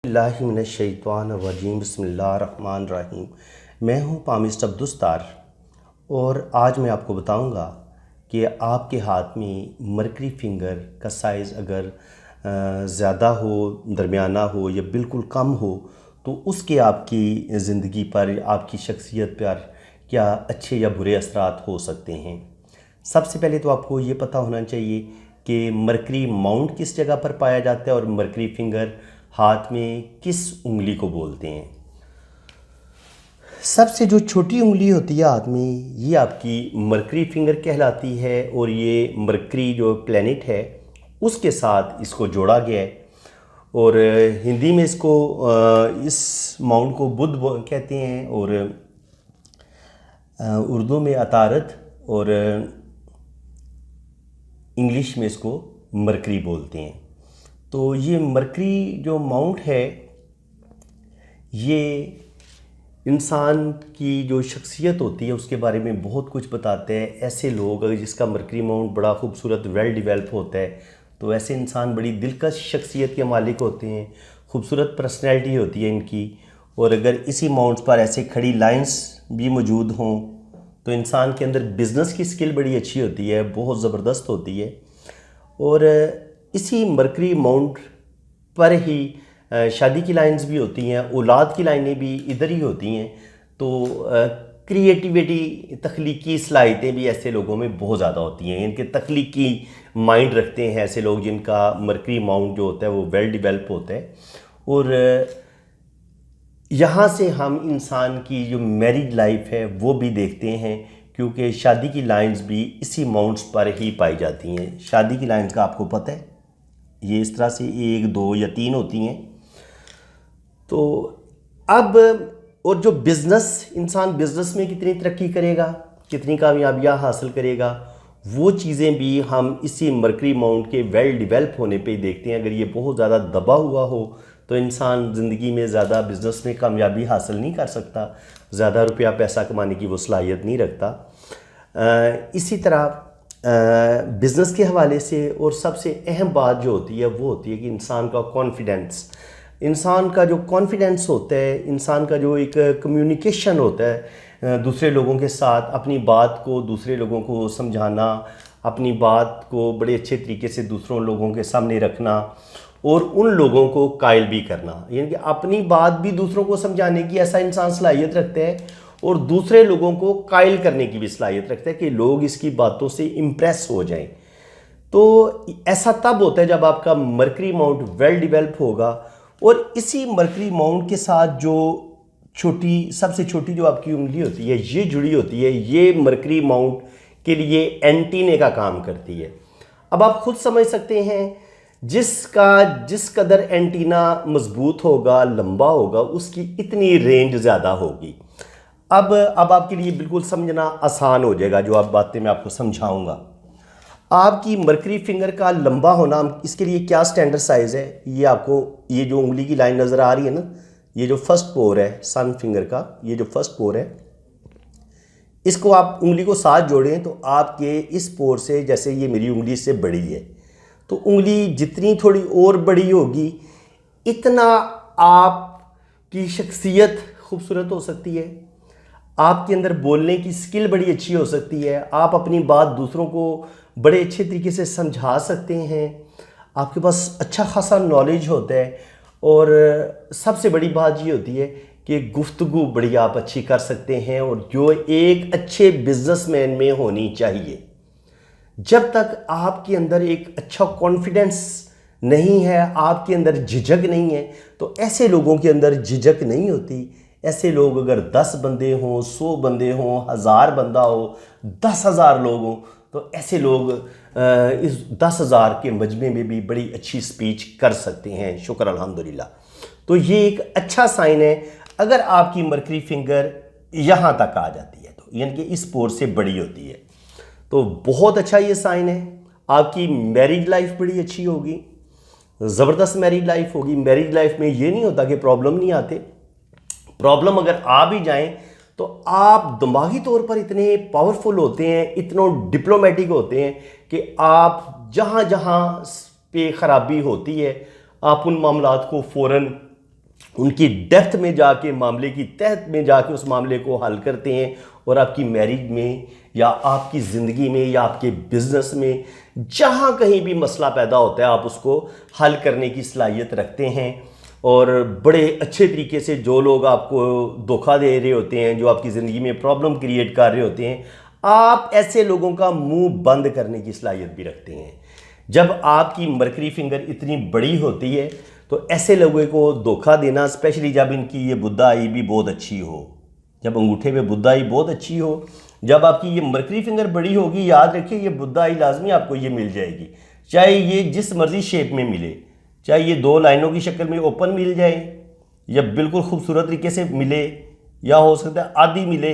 औज़ुबिल्लाहिमिनश्शैतानिर्रजीम बिस्मिल्लाहिर्रहमानिर्रहीम। मैं हूँ पामिस्ट अब्दुस्तार और आज मैं आपको बताऊँगा कि आपके हाथ में मरकरी फिंगर का साइज़ अगर ज़्यादा हो, दरमियाना हो या बिल्कुल कम हो तो उसके आपकी ज़िंदगी पर, आपकी शख्सियत पर क्या अच्छे या बुरे असरात हो सकते हैं। सबसे पहले तो आपको ये पता होना चाहिए कि मरकरी माउंट किस जगह पर पाया जाता है और मरकरी फिंगर हाथ में किस उंगली को बोलते हैं। सबसे जो छोटी उंगली होती है हाथ में, ये आपकी मरकरी फिंगर कहलाती है और ये मरकरी जो प्लैनेट है उसके साथ इसको जोड़ा गया है और हिंदी में इसको इस माउंट को बुध कहते हैं और उर्दू में अतारत और इंग्लिश में इसको मरकरी बोलते हैं। तो ये मरकरी जो माउंट है ये इंसान की जो शख्सियत होती है उसके बारे में बहुत कुछ बताते हैं। ऐसे लोग अगर जिसका मरकरी माउंट बड़ा खूबसूरत वेल डेवलप होता है तो ऐसे इंसान बड़ी दिलकश शख्सियत के मालिक होते हैं, खूबसूरत पर्सनैलिटी होती है इनकी। और अगर इसी माउंट्स पर ऐसे खड़ी लाइंस भी मौजूद हों तो इंसान के अंदर बिज़नेस की स्किल बड़ी अच्छी होती है, बहुत ज़बरदस्त होती है। और इसी मरकरी माउंट पर ही शादी की लाइंस भी होती हैं, औलाद की लाइनें भी इधर ही होती हैं। तो क्रिएटिविटी, तख्लीकी सलाहियतें भी ऐसे लोगों में बहुत ज़्यादा होती हैं। इनके तख्लीकी माइंड रखते हैं ऐसे लोग जिनका मरकरी माउंट जो होता है वो वेल डेवलप होता है। और यहाँ से हम इंसान की जो मैरिड लाइफ है वो भी देखते हैं क्योंकि शादी की लाइंस भी इसी माउंट्स पर ही पाई जाती हैं। शादी की लाइंस का आपको पता है ये इस तरह से 1, 2 या 3 होती हैं। तो अब और जो बिज़नेस, इंसान बिज़नेस में कितनी तरक्की करेगा, कितनी कामयाबियाँ हासिल करेगा, वो चीज़ें भी हम इसी मरकरी माउंट के वेल डेवलप होने पे देखते हैं। अगर ये बहुत ज़्यादा दबा हुआ हो तो इंसान ज़िंदगी में ज़्यादा बिज़नेस में कामयाबी हासिल नहीं कर सकता, ज़्यादा रुपया पैसा कमाने की वो सलाहियत नहीं रखता। इसी तरह बिज़नेस के हवाले से और सबसे अहम बात जो होती है वो होती है कि इंसान का कॉन्फिडेंस। इंसान का जो कॉन्फिडेंस होता है, इंसान का जो एक कम्युनिकेशन होता है दूसरे लोगों के साथ, अपनी बात को दूसरे लोगों को समझाना, अपनी बात को बड़े अच्छे तरीके से दूसरों लोगों के सामने रखना और उन लोगों को कायल भी करना, यानी कि अपनी बात भी दूसरों को समझाने की ऐसा इंसान सलाहियत रखता है और दूसरे लोगों को कायल करने की भी सलाहियत रखता है कि लोग इसकी बातों से इम्प्रेस हो जाएं। तो ऐसा तब होता है जब आपका मरकरी माउंट वेल डेवलप होगा। और इसी मरकरी माउंट के साथ जो सबसे छोटी जो आपकी उंगली होती है ये जुड़ी होती है, ये मरकरी माउंट के लिए एंटीने का काम करती है। अब आप खुद समझ सकते हैं जिस कदर एंटीना मजबूत होगा, लंबा होगा, उसकी इतनी रेंज ज़्यादा होगी। अब आपके लिए बिल्कुल समझना आसान हो जाएगा जो आप बातें मैं आपको समझाऊंगा। आपकी मरकरी फिंगर का लंबा होना, इसके लिए क्या स्टैंडर्ड साइज़ है, ये आपको ये जो उंगली की लाइन नज़र आ रही है ना, ये जो फर्स्ट पोर है सन फिंगर का, ये जो फर्स्ट पोर है, इसको आप उंगली को साथ जोड़ें तो आपके इस पोर से, जैसे ये मेरी उंगली इससे बड़ी है, तो उंगली जितनी थोड़ी और बड़ी होगी इतना आपकी शख्सियत खूबसूरत हो सकती है, आपके अंदर बोलने की स्किल बड़ी अच्छी हो सकती है, आप अपनी बात दूसरों को बड़े अच्छे तरीके से समझा सकते हैं, आपके पास अच्छा खासा नॉलेज होता है। और सबसे बड़ी बात ये होती है कि गुफ्तगू बड़ी आप अच्छी कर सकते हैं और जो एक अच्छे बिजनेसमैन में होनी चाहिए। जब तक आपके अंदर एक अच्छा कॉन्फिडेंस नहीं है, आपके अंदर झिझक नहीं है, तो ऐसे लोगों के अंदर झिझक नहीं होती। ऐसे लोग अगर 10 बंदे हों, 100 बंदे हों, 1000 बंदा हो, 10,000 लोग हों, तो ऐसे लोग इस 10,000 के मजमे में भी बड़ी अच्छी स्पीच कर सकते हैं। शुक्र अल्हम्दुलिल्लाह। तो ये एक अच्छा साइन है अगर आपकी मरकरी फिंगर यहाँ तक आ जाती है, तो यानी कि इस पोर से बड़ी होती है, तो बहुत अच्छा ये साइन है। आपकी मैरिड लाइफ बड़ी अच्छी होगी, ज़बरदस्त मैरिड लाइफ होगी। मैरिड लाइफ में ये नहीं होता कि प्रॉब्लम नहीं आते, प्रॉब्लम अगर आ भी जाएं तो आप दिमागी तौर पर इतने पावरफुल होते हैं, इतने डिप्लोमेटिक होते हैं कि आप जहाँ जहाँ पे ख़राबी होती है आप उन मामलात को फ़ौरन उनकी डेप्थ में जाके, मामले की तह में जाके उस मामले को हल करते हैं और आपकी मैरिज में या आपकी ज़िंदगी में या आपके बिजनेस में जहाँ कहीं भी मसला पैदा होता है आप उसको हल करने की सलाहियत रखते हैं। और बड़े अच्छे तरीके से जो लोग आपको धोखा दे रहे होते हैं, जो आपकी ज़िंदगी में प्रॉब्लम क्रिएट कर रहे होते हैं, आप ऐसे लोगों का मुंह बंद करने की सलाहियत भी रखते हैं। जब आपकी मरकरी फिंगर इतनी बड़ी होती है तो ऐसे लोगों को धोखा देना, स्पेशली जब इनकी ये बुद्धाई भी बहुत अच्छी हो, जब अंगूठे में बुद्धाई बहुत अच्छी हो, जब आपकी ये मरकरी फिंगर बड़ी होगी, याद रखिए ये बुद्धाई लाजमी आपको ये मिल जाएगी, चाहे ये जिस मर्जी शेप में मिले, चाहे ये 2 लाइनों की शक्ल में ओपन मिल जाए या बिल्कुल खूबसूरत तरीके से मिले, या हो सकता है आधी मिले,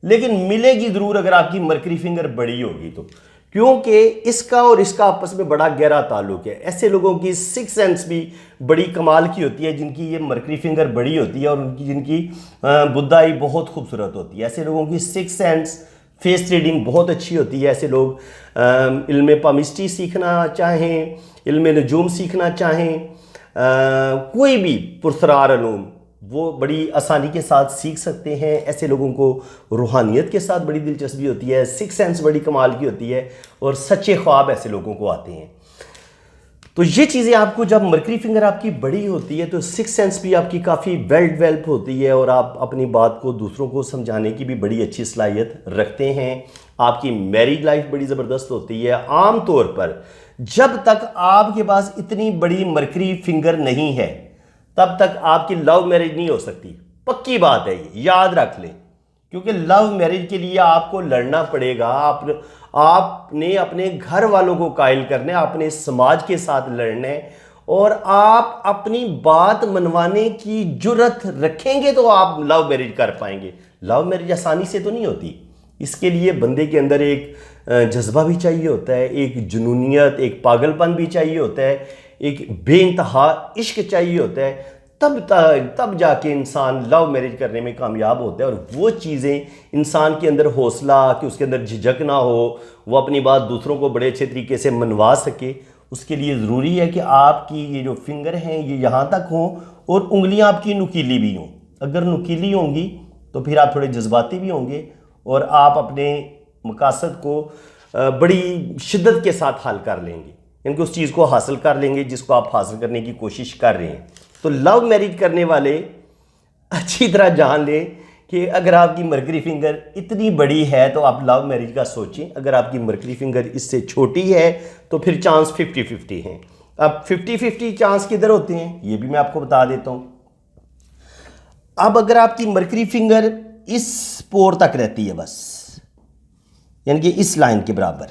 लेकिन मिलेगी ज़रूर अगर आपकी मरकरी फिंगर बड़ी होगी तो, क्योंकि इसका और इसका आपस में बड़ा गहरा ताल्लुक है। ऐसे लोगों की सिक्स सेंस भी बड़ी कमाल की होती है जिनकी ये मरकरी फिंगर बड़ी होती है और उनकी जिनकी बुद्धाई बहुत खूबसूरत होती है। ऐसे लोगों की सिक्स सेंस, फेस रीडिंग बहुत अच्छी होती है। ऐसे लोग इल्म पामिस्ट्री सीखना चाहें, इल्म नजूम सीखना चाहें, कोई भी पुरसरार अलूम वो बड़ी आसानी के साथ सीख सकते हैं। ऐसे लोगों को रूहानियत के साथ बड़ी दिलचस्पी होती है, सिक्स सेंस बड़ी कमाल की होती है और सच्चे ख्वाब ऐसे लोगों को आते हैं। तो ये चीज़ें आपको, जब मरकरी फिंगर आपकी बड़ी होती है तो सिक्स सेंस भी आपकी काफ़ी वेल डेवलप होती है और आप अपनी बात को दूसरों को समझाने की भी बड़ी अच्छी सलाहियत रखते हैं। आपकी मैरिज लाइफ बड़ी ज़बरदस्त होती है। आम तौर पर जब तक आपके पास इतनी बड़ी मरकरी फिंगर नहीं है तब तक आपकी लव मैरिज नहीं हो सकती। पक्की बात है, ये याद रख लें, क्योंकि लव मैरिज के लिए आपको लड़ना पड़ेगा। आपने अपने घर वालों को कायल करना है, अपने समाज के साथ लड़ना है और आप अपनी बात मनवाने की जुर्रत रखेंगे तो आप लव मैरिज कर पाएंगे। लव मैरिज आसानी से तो नहीं होती, इसके लिए बंदे के अंदर एक जज्बा भी चाहिए होता है, एक जुनूनियत, एक पागलपन भी चाहिए होता है, एक बेइंतहा इश्क चाहिए होता है। तब जाके इंसान लव मैरिज करने में कामयाब होता है। और वो चीज़ें इंसान के अंदर हौसला, कि उसके अंदर झिझक ना हो, वो अपनी बात दूसरों को बड़े अच्छे तरीके से मनवा सके, उसके लिए ज़रूरी है कि आपकी ये जो फिंगर हैं ये यहाँ तक हों और उंगलियाँ आपकी नुकीली भी हों। अगर नुकीली होंगी तो फिर आप थोड़े जज्बाती भी होंगे और आप अपने मकासद को बड़ी शिद्दत के साथ हल कर लेंगे, यानी उस चीज़ को हासिल कर लेंगे जिसको आप हासिल करने की कोशिश कर रहे हैं। तो लव मैरिज करने वाले अच्छी तरह जान लें कि अगर आपकी मरकरी फिंगर इतनी बड़ी है तो आप लव मैरिज का सोचें। अगर आपकी मरकरी फिंगर इससे छोटी है तो फिर चांस 50-50 हैं। अब 50-50 चांस किधर होते हैं ये भी मैं आपको बता देता हूँ। अब अगर आपकी मरकरी फिंगर इस पोर तक रहती है बस, यानी कि इस लाइन के बराबर,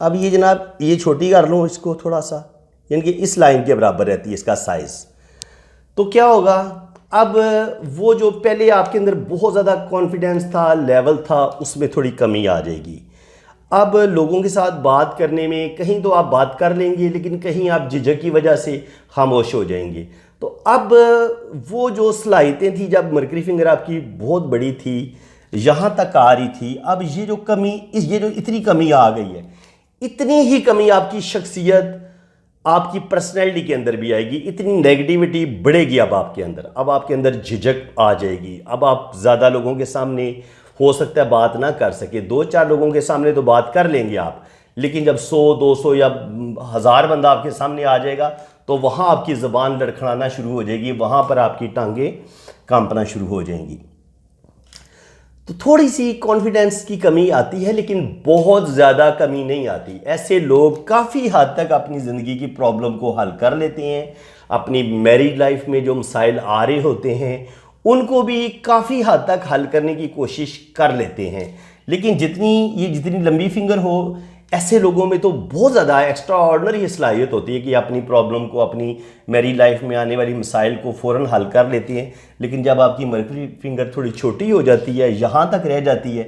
अब ये जनाब ये छोटी कर लूँ इसको थोड़ा सा, यानी कि इस लाइन के बराबर रहती है इसका साइज़, तो क्या होगा, अब वो जो पहले आपके अंदर बहुत ज़्यादा कॉन्फिडेंस था, लेवल था, उसमें थोड़ी कमी आ जाएगी। अब लोगों के साथ बात करने में कहीं तो आप बात कर लेंगे लेकिन कहीं आप झिझक की वजह से खामोश हो जाएंगे। तो अब वो जो सलाहियतें थी, जब मरकरी फिंगर आपकी बहुत बड़ी थी, यहाँ तक आ रही थी, अब ये जो कमी, ये जो इतनी कमी आ गई है, इतनी ही कमी आपकी शख्सियत, आपकी पर्सनैलिटी के अंदर भी आएगी। इतनी नेगेटिविटी बढ़ेगी अब आपके अंदर, अब आपके अंदर झिझक आ जाएगी। अब आप ज़्यादा लोगों के सामने हो सकता है बात ना कर सके, 2-4 लोगों के सामने तो बात कर लेंगे आप, लेकिन जब 100-200 या 1000 बंदा आपके सामने आ जाएगा तो वहाँ आपकी ज़बान लड़खड़ाना शुरू हो जाएगी, वहाँ पर आपकी टांगें कांपना शुरू हो जाएंगी। तो थोड़ी सी कॉन्फिडेंस की कमी आती है लेकिन बहुत ज़्यादा कमी नहीं आती। ऐसे लोग काफ़ी हद तक अपनी ज़िंदगी की प्रॉब्लम को हल कर लेते हैं। अपनी मैरिड लाइफ में जो मसाइल आ रहे होते हैं उनको भी काफ़ी हद तक हल करने की कोशिश कर लेते हैं। लेकिन जितनी लंबी फिंगर हो, ऐसे लोगों में तो बहुत ज़्यादा एक्स्ट्रा ऑर्डनरी सलाहियत होती है कि अपनी प्रॉब्लम को, अपनी मैरिड लाइफ में आने वाली मसाइल को फ़ौरन हल कर लेते हैं। लेकिन जब आपकी मरकरी फिंगर थोड़ी छोटी हो जाती है, यहाँ तक रह जाती है,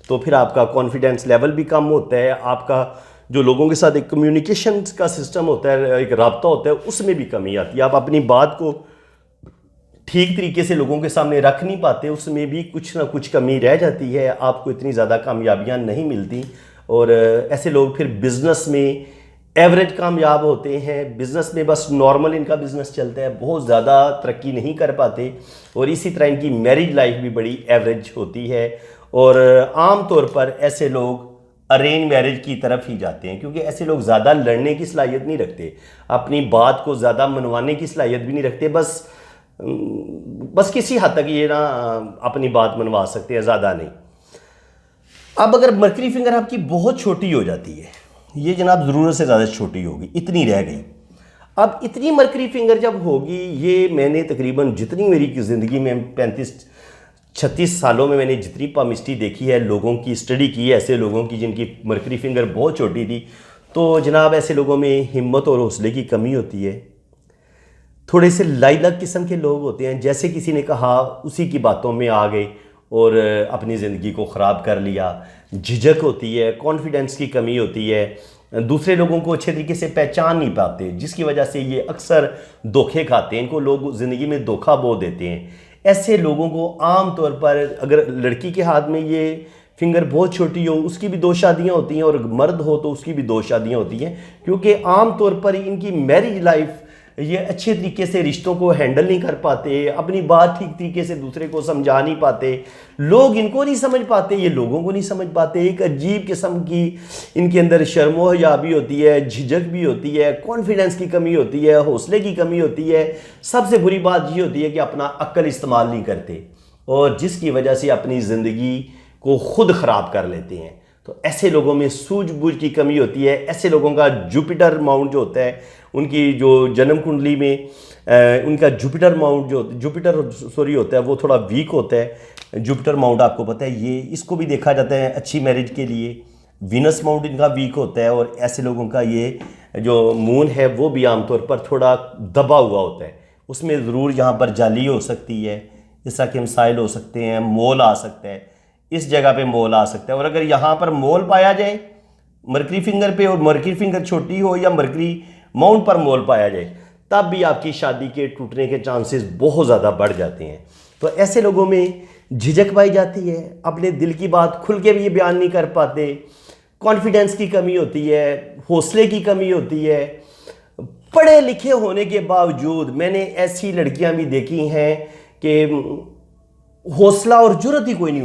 तो फिर आपका कॉन्फिडेंस लेवल भी कम होता है। आपका जो लोगों के साथ एक कम्युनिकेशन का सिस्टम होता है, एक राब्ता होता है, उसमें भी कमी आती है। आप अपनी बात को ठीक तरीके से लोगों के सामने रख नहीं पाते, उसमें भी कुछ ना कुछ कमी रह जाती है। आपको इतनी ज़्यादा कामयाबियाँ नहीं मिलती और ऐसे लोग फिर बिज़नेस में एवरेज कामयाब होते हैं बिज़नेस में, बस नॉर्मल इनका बिज़नेस चलता है, बहुत ज़्यादा तरक्की नहीं कर पाते। और इसी तरह इनकी मैरिज लाइफ भी बड़ी एवरेज होती है। और आम तौर पर ऐसे लोग अरेंज मैरिज की तरफ ही जाते हैं, क्योंकि ऐसे लोग ज़्यादा लड़ने की सलाहियत नहीं रखते, अपनी बात को ज़्यादा मनवाने की सलाहियत भी नहीं रखते। बस किसी हद तक ये ना अपनी बात मनवा सकते हैं, ज़्यादा नहीं। अब अगर मर्करी फिंगर आपकी बहुत छोटी हो जाती है, ये जनाब ज़रूरत से ज़्यादा छोटी होगी, इतनी रह गई। अब इतनी मर्करी फिंगर जब होगी, ये मैंने तकरीबन जितनी मेरी ज़िंदगी में 35-36 सालों में मैंने जितनी पामिस्ट्री देखी है, लोगों की स्टडी की है, ऐसे लोगों की जिनकी मर्करी फिंगर बहुत छोटी थी, तो जनाब ऐसे लोगों में हिम्मत और हौसले की कमी होती है। थोड़े से लाइलक किस्म के लोग होते हैं, जैसे किसी ने कहा उसी की बातों में आ गए और अपनी ज़िंदगी को ख़राब कर लिया। झिझक होती है, कॉन्फिडेंस की कमी होती है, दूसरे लोगों को अच्छे तरीके से पहचान नहीं पाते, जिसकी वजह से ये अक्सर धोखे खाते हैं, इनको लोग ज़िंदगी में धोखा बो देते हैं। ऐसे लोगों को आम तौर पर, अगर लड़की के हाथ में ये फिंगर बहुत छोटी हो, उसकी भी 2 शादियाँ होती हैं, और मर्द हो तो उसकी भी 2 शादियाँ होती हैं, क्योंकि आम तौर पर इनकी मैरिज लाइफ ये अच्छे तरीके से रिश्तों को हैंडल नहीं कर पाते, अपनी बात ठीक तरीके से दूसरे को समझा नहीं पाते, लोग इनको नहीं समझ पाते, ये लोगों को नहीं समझ पाते। एक अजीब किस्म की इनके अंदर शर्मो हया भी होती है, झिझक भी होती है, कॉन्फिडेंस की कमी होती है, हौसले की कमी होती है। सबसे बुरी बात ये होती है कि अपना अक्ल इस्तेमाल नहीं करते, और जिसकी वजह से अपनी ज़िंदगी को खुद ख़राब कर लेते हैं। तो ऐसे लोगों में सूझबूझ की कमी होती है। ऐसे लोगों का जुपिटर माउंट जो होता है, उनकी जो जन्म कुंडली में उनका जुपिटर माउंट होता है, वो थोड़ा वीक होता है। जुपिटर माउंट आपको पता है, ये इसको भी देखा जाता है अच्छी मैरिज के लिए। वीनस माउंट इनका वीक होता है, और ऐसे लोगों का ये जो मून है वो भी आमतौर पर थोड़ा दबा हुआ होता है। उसमें ज़रूर यहाँ पर जाली हो सकती है, इस तरह के मिसाइल हो सकते हैं, मोल आ सकता है, इस जगह पे मोल आ सकता है। और अगर यहाँ पर मोल पाया जाए मर्करी फिंगर पे, और मर्करी फिंगर छोटी हो, या मर्करी माउंट पर मोल पाया जाए, तब भी आपकी शादी के टूटने के चांसेस बहुत ज़्यादा बढ़ जाते हैं। तो ऐसे लोगों में झिझक पाई जाती है, अपने दिल की बात खुल के भी बयान नहीं कर पाते, कॉन्फिडेंस की कमी होती है, हौसले की कमी होती है। पढ़े लिखे होने के बावजूद मैंने ऐसी लड़कियां भी देखी हैं कि हौसला और जुर्रत ही कोई नहीं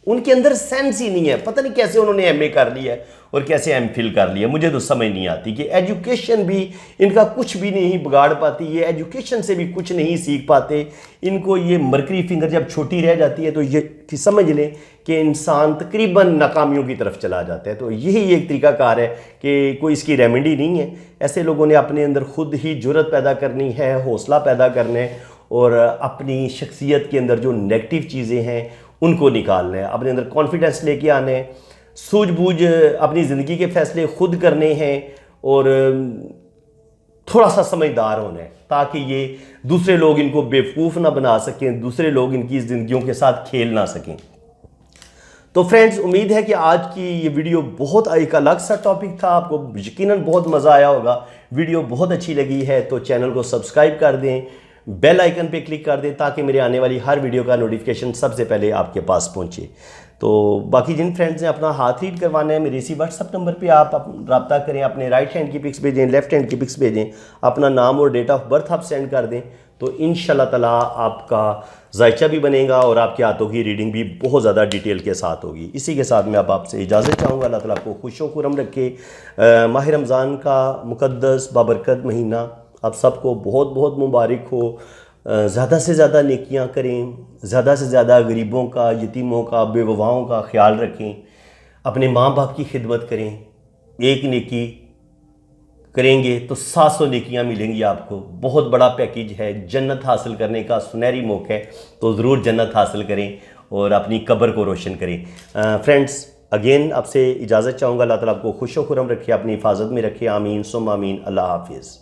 उनके अंदर सेंस ही नहीं है। पता नहीं कैसे उन्होंने एमए कर लिया है और कैसे एमफिल कर लिया, मुझे तो समझ नहीं आती कि एजुकेशन भी इनका कुछ भी नहीं बिगाड़ पाती, ये एजुकेशन से भी कुछ नहीं सीख पाते। इनको ये मर्करी फिंगर जब छोटी रह जाती है तो ये समझ लें कि इंसान तकरीबन नाकामियों की तरफ चला जाता है। तो यही एक तरीकाकार है कि कोई इसकी रेमेडी नहीं है। ऐसे लोगों ने अपने अंदर खुद ही जुर्रत पैदा करनी है, हौसला पैदा करना है, और अपनी शख्सियत के अंदर जो नेगेटिव चीज़ें हैं उनको निकालना है, अपने अंदर कॉन्फिडेंस लेके आने हैं, सूझबूझ अपनी ज़िंदगी के फैसले खुद करने हैं, और थोड़ा सा समझदार होना है, ताकि ये दूसरे लोग इनको बेवकूफ़ ना बना सकें, दूसरे लोग इनकी ज़िंदगियों के साथ खेल ना सकें। तो फ्रेंड्स, उम्मीद है कि आज की ये वीडियो बहुत एक अलग सा टॉपिक था, आपको यकीनन बहुत मज़ा आया होगा। वीडियो बहुत अच्छी लगी है तो चैनल को सब्सक्राइब कर दें, बेल आइकन पे क्लिक कर दें, ताकि मेरे आने वाली हर वीडियो का नोटिफिकेशन सबसे पहले आपके पास पहुंचे। तो बाकी जिन फ्रेंड्स ने अपना हाथ रीड करवाना है, मेरे इसी व्हाट्सअप नंबर पे आप रब्ता करें, अपने राइट हैंड की पिक्स भेजें, लेफ्ट हैंड की पिक्स भेजें, अपना नाम और डेट ऑफ बर्थ आप सेंड कर दें, तो इंशाल्लाह ताला आपका जायचा भी बनेगा और आपके हाथों की रीडिंग भी बहुत ज़्यादा डिटेल के साथ होगी। इसी के साथ मैं अब आपसे इजाज़त चाहूँगा। अल्लाह ताला आपको खुश व खुर्रम रखे। माह रमज़ान का मुक़द्दस बाबरकत महीना आप सबको बहुत बहुत मुबारक हो। ज़्यादा से ज़्यादा नेकियां करें, ज़्यादा से ज़्यादा गरीबों का, यतीमों का, बेववाओं का ख्याल रखें, अपने माँ बाप की खिदमत करें। एक नेकी करेंगे तो 700 नेकियां मिलेंगी आपको। बहुत बड़ा पैकेज है, जन्नत हासिल करने का सुनहरी मौका है, तो ज़रूर जन्नत हासिल करें और अपनी कब्र को रोशन करें। फ्रेंड्स, अगेन आपसे इजाज़त चाहूँगा। अल्लाह ताला आपको खुश व खुर्रम रखे, अपनी हिफाजत में रखे। आमीन सुम्मा आमीन। अल्लाह हाफिज़।